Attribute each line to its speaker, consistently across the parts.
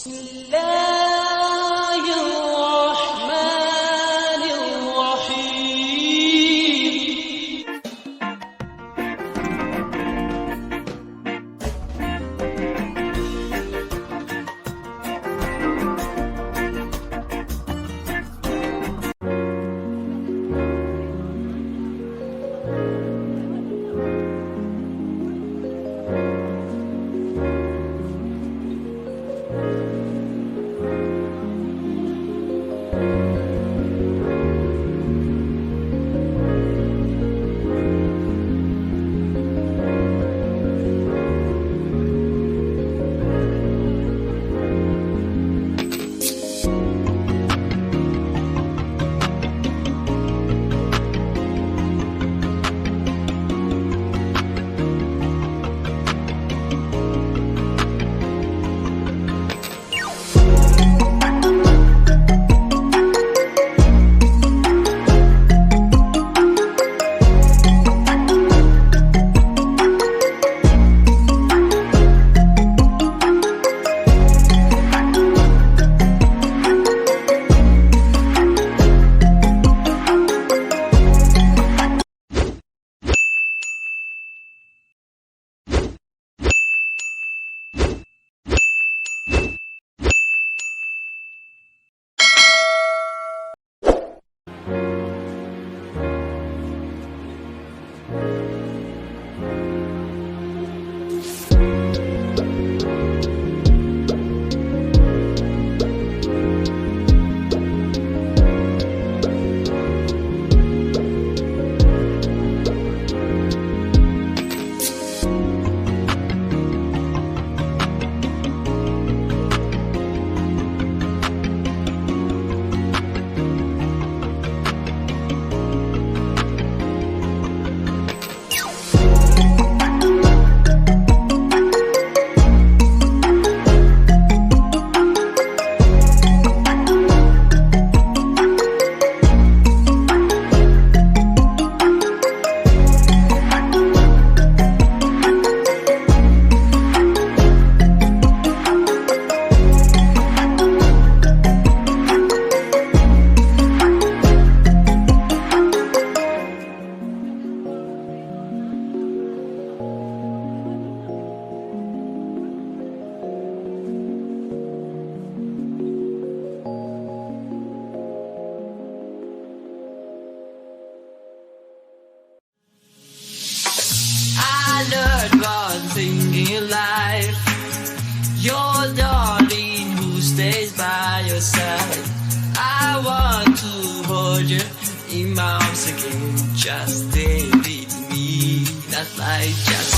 Speaker 1: بسم الله الرحمن الرحيم. I learned one thing in life: your darling who stays by your side. I want to hold you in my arms again. Just stay with me, not like just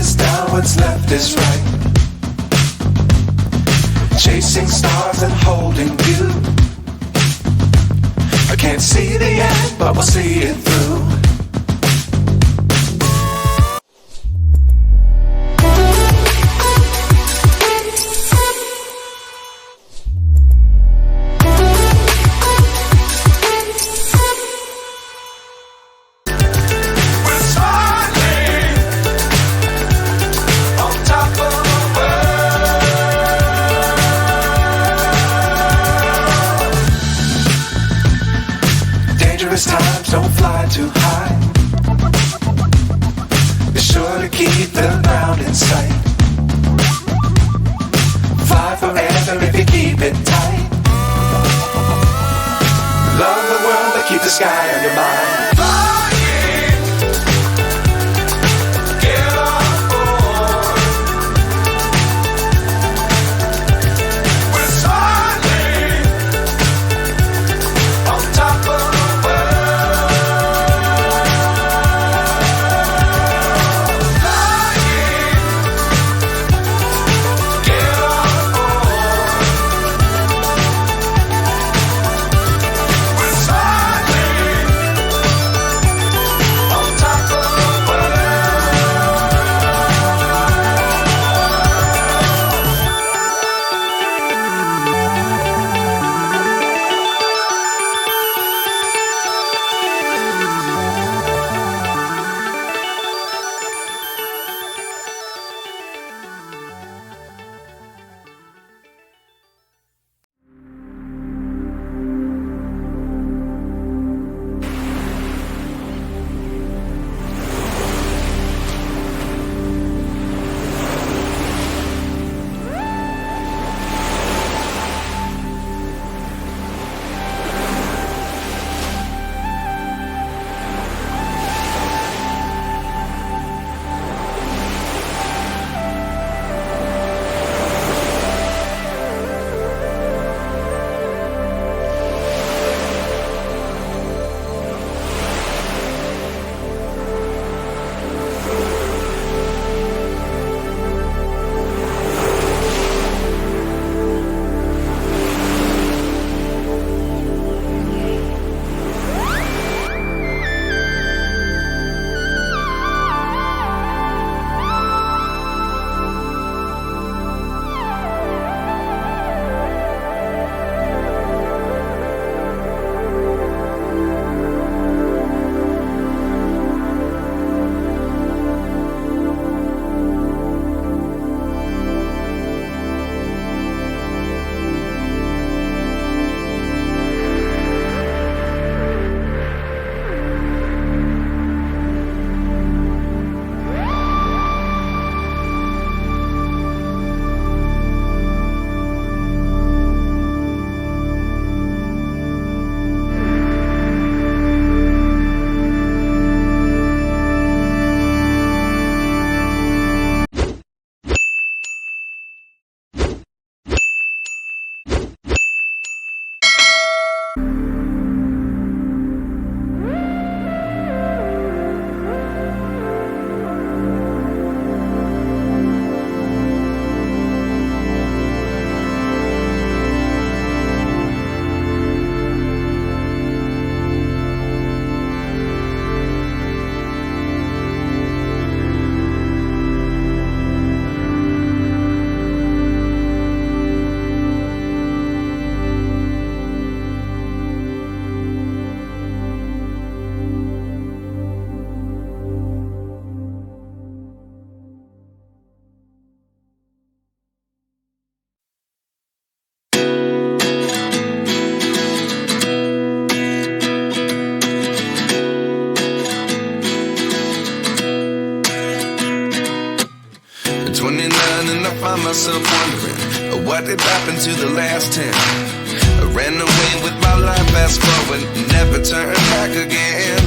Speaker 2: is down, what's left is right. Chasing stars and holding you. I can't see the end, but we'll see it through. Times don't fly too high. Be sure to keep the ground in sight. Fly forever if you keep it tight. Love the world but keep the sky on your mind. Flying, get on board. We're soaring on top of
Speaker 3: find myself wondering what did happen to the last 10. I ran away with my life, fast forward, never turn back again.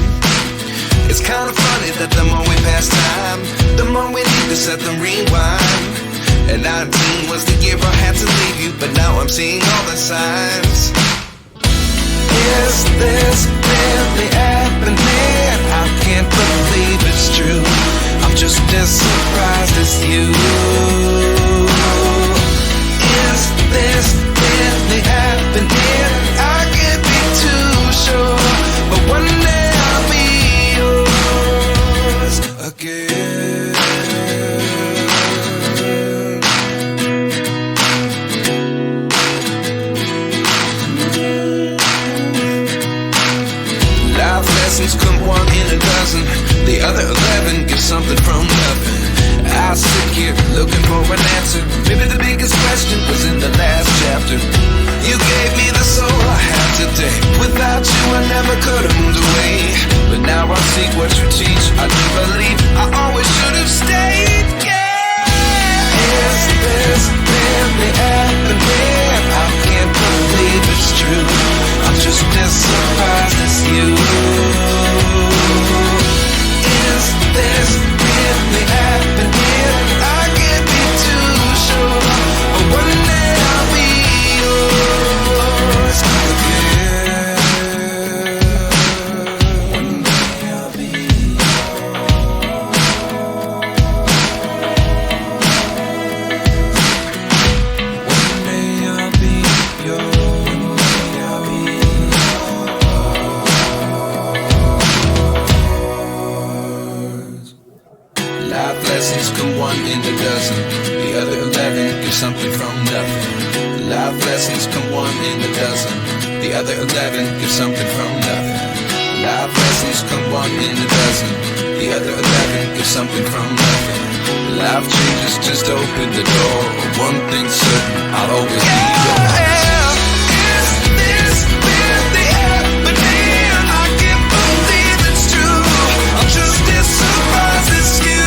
Speaker 3: It's kind of funny that the more we pass time, the more we need to set them rewind. And 19 was the year I had to leave you, but now I'm seeing all the signs. Is this really happening? I can't believe it's true. I'm just as surprised 11 gives something from nothing. I sit here looking for an answer. Maybe the biggest question was in the last chapter. You gave me the soul I have today. Without you I never could have moved away. But now I see what you teach. I do believe I always should have stayed. Yeah. Is this really happening? I can't believe it's true. I'm just as surprised as you. Is this really happening? I can't be too sure, but one day I'll be yours again. One day I'll be Life lessons come one in a dozen. The other 11 give something from nothing. Life lessons come one in a dozen. The other 11 give something from nothing. Life lessons come one in a dozen. The other 11 give something from nothing. Life changes, just open the door. One thing's certain, I'll always be yours. Is this really happening? I can't believe it's true. I'm just as surprised as you.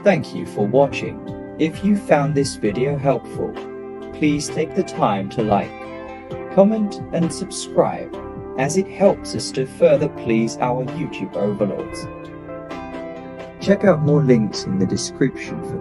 Speaker 4: Thank you for watching. If you found this video helpful, please take the time to like, comment and subscribe, as it helps us to further please our YouTube overlords. Check out more links in the description for